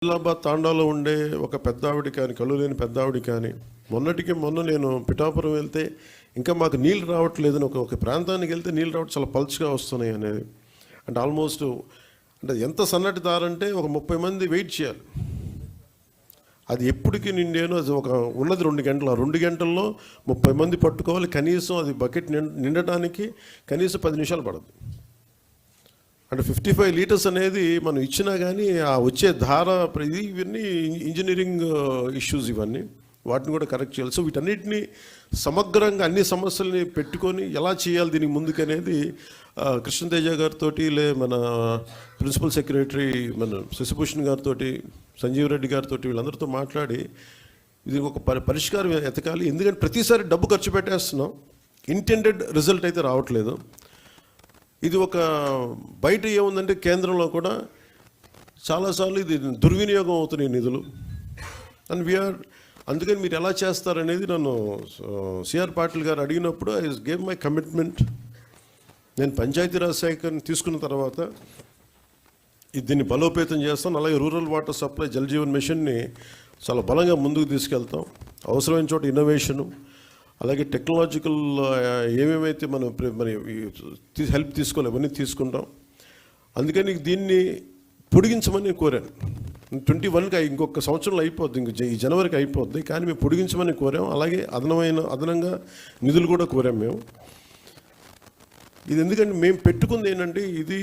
ఆదిలాబాద్ తాండాలో ఉండే ఒక పెద్ద ఆవిడ కానీ, కళ్ళు లేని పెద్ద ఆవిడ కానీ, మొన్న నేను పిఠాపురం వెళ్తే ఇంకా మాకు నీళ్ళు రావట్లేదని ఒక ప్రాంతానికి వెళ్తే నీళ్ళు రావడం చాలా పల్చగా వస్తున్నాయి అనేది. అంటే ఆల్మోస్ట్ అంటే ఎంత సన్నటి దారంటే ఒక 30 మంది వెయిట్ చేయాలి. అది ఎప్పటికీ నిండాను. అది ఒక ఉన్నది 2 గంటలు. ఆ 2 గంటల్లో 30 మంది పట్టుకోవాలి. కనీసం అది బకెట్ నిండటానికి కనీసం 10 నిమిషాలు పడుతుంది. అంటే 55 లీటర్స్ అనేది మనం ఇచ్చినా కానీ ఆ వచ్చే ధార ఇవన్నీ ఇంజనీరింగ్ ఇష్యూస్, ఇవన్నీ వాటిని కూడా కరెక్ట్ చేయాలి. సో వీటన్నిటిని సమగ్రంగా అన్ని సమస్యల్ని పెట్టుకొని ఎలా చేయాలి దీనికి ముందుకనేది కృష్ణతేజ గారితో, మన ప్రిన్సిపల్ సెక్రటరీ మన శశిభూషణ్ గారితో, సంజీవ్ రెడ్డి గారితో వీళ్ళందరితో మాట్లాడి ఇది ఒక పరిష్కారం ఎతకాలి. ఎందుకంటే ప్రతిసారి డబ్బు ఖర్చు పెట్టేస్తున్నాం, ఇంటెండెడ్ రిజల్ట్ అయితే రావట్లేదు. ఇది ఒక బయట ఏముందంటే కేంద్రంలో కూడా చాలాసార్లు ఇది దుర్వినియోగం అవుతున్నాయి నిధులు. అండ్ అందుకని మీరు ఎలా చేస్తారనేది నన్ను సిఆర్ పాటిల్ గారు అడిగినప్పుడు ఐ గేవ్ మై కమిట్మెంట్. నేను పంచాయతీరాజ్ శాఖని తీసుకున్న తర్వాత దీన్ని బలోపేతం చేస్తాం. అలాగే rural water supply Jal Jeevan మిషన్ని చాలా బలంగా ముందుకు తీసుకెళ్తాం. అవసరమైన చోట ఇన్నోవేషను, అలాగే టెక్నాలజికల్ ఏమేమైతే మనం హెల్ప్ తీసుకోవాలి అవన్నీ తీసుకుంటాం. అందుకని దీన్ని పొడిగించమని కోరాను. 21కి ఇంకొక సంవత్సరంలో అయిపోద్ది, ఈ జనవరికి అయిపోద్ది. కానీ మేము పొడిగించమని కోరాం. అలాగే అదనంగా నిధులు కూడా కోరాం మేము. ఇది ఎందుకంటే మేము పెట్టుకుంది ఏంటంటే ఇది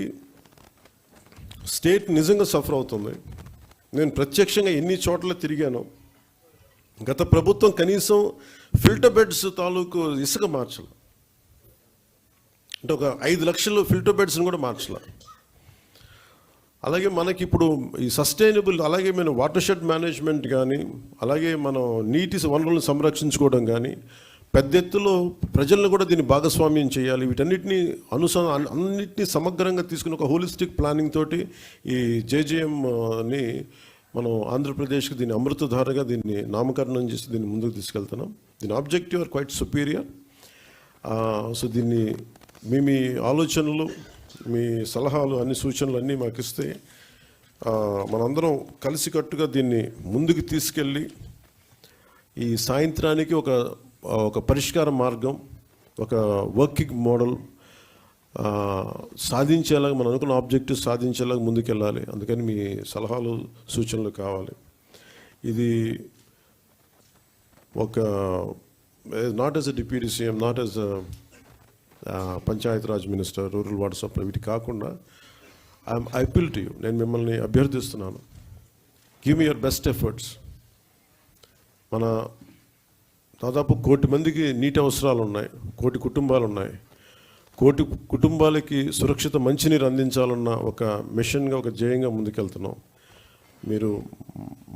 స్టేట్ నిజంగా సఫర్ అవుతుంది. నేను ప్రత్యక్షంగా ఎన్ని చోట్ల తిరిగాను. గత ప్రభుత్వం కనీసం ఫిల్టర్ బెడ్స్ తాలూకు ఇసుక మార్చాలి, అంటే ఒక 5 లక్షలు ఫిల్టర్ బెడ్స్ని కూడా మార్చాలి. అలాగే మనకి ఇప్పుడు ఈ సస్టైనబుల్, అలాగే మనం వాటర్ షెడ్ మేనేజ్మెంట్ కానీ, అలాగే మనం నీటి వనరులను సంరక్షించుకోవడం కానీ, పెద్ద ఎత్తులో ప్రజలను కూడా దీన్ని భాగస్వామ్యం చేయాలి. వీటన్నిటిని అన్నిటినీ సమగ్రంగా తీసుకుని ఒక హోలిస్టిక్ ప్లానింగ్ తోటి ఈ జేజేఎంని మనం ఆంధ్రప్రదేశ్కి దీన్ని అమృతధారగా దీన్ని నామకరణం చేసి దీన్ని ముందుకు తీసుకెళ్తున్నాం. దీని objective are quite superior. So దీన్ని మీ ఆలోచనలు, మీ సలహాలు, అన్ని సూచనలు అన్నీ మాకు ఇస్తే మనందరం కలిసికట్టుగా దీన్ని ముందుకు తీసుకెళ్ళి ఈ సాయంత్రానికి ఒక పరిష్కార మార్గం, ఒక వర్కింగ్ మోడల్ సాధించేలాగా, మనం అనుకున్న ఆబ్జెక్టివ్ సాధించేలాగా ముందుకెళ్ళాలి. అందుకని మీ సలహాలు, సూచనలు కావాలి. ఇది ఒక not as a deputy CM, not as a Panchayati Raj minister, rural water supply, వీటి కాకుండా ఐ అపీల్ టు యూ, నేను మిమ్మల్ని అభ్యర్థిస్తున్నాను. Give me your best efforts. మన దాదాపు 1 కోటి మందికి నీటి అవసరాలు ఉన్నాయి, 1 కోటి కుటుంబాలు ఉన్నాయి. 1 కోటి కుటుంబాలకి సురక్షిత మంచినీరు అందించాలన్న ఒక మిషన్గా, ఒక ధ్యేయంగా ముందుకెళ్తున్నాం. మీరు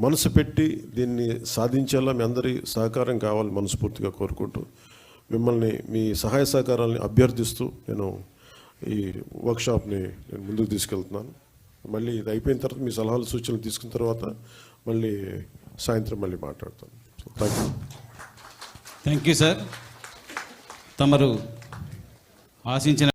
మనసు పెట్టి దీన్ని సాధించేలా మీ అందరి సహకారం కావాలి మనస్ఫూర్తిగా కోరుకుంటూ, మిమ్మల్ని మీ సహాయ సహకారాలని అభ్యర్థిస్తూ నేను ఈ వర్క్షాప్ని నేను ముందుకు తీసుకెళ్తున్నాను. మళ్ళీ ఇది అయిపోయిన తర్వాత మీ సలహాలు, సూచనలు తీసుకున్న తర్వాత మళ్ళీ సాయంత్రం మళ్ళీ మాట్లాడతాను. Thank you sir. తమరు ఆశించిన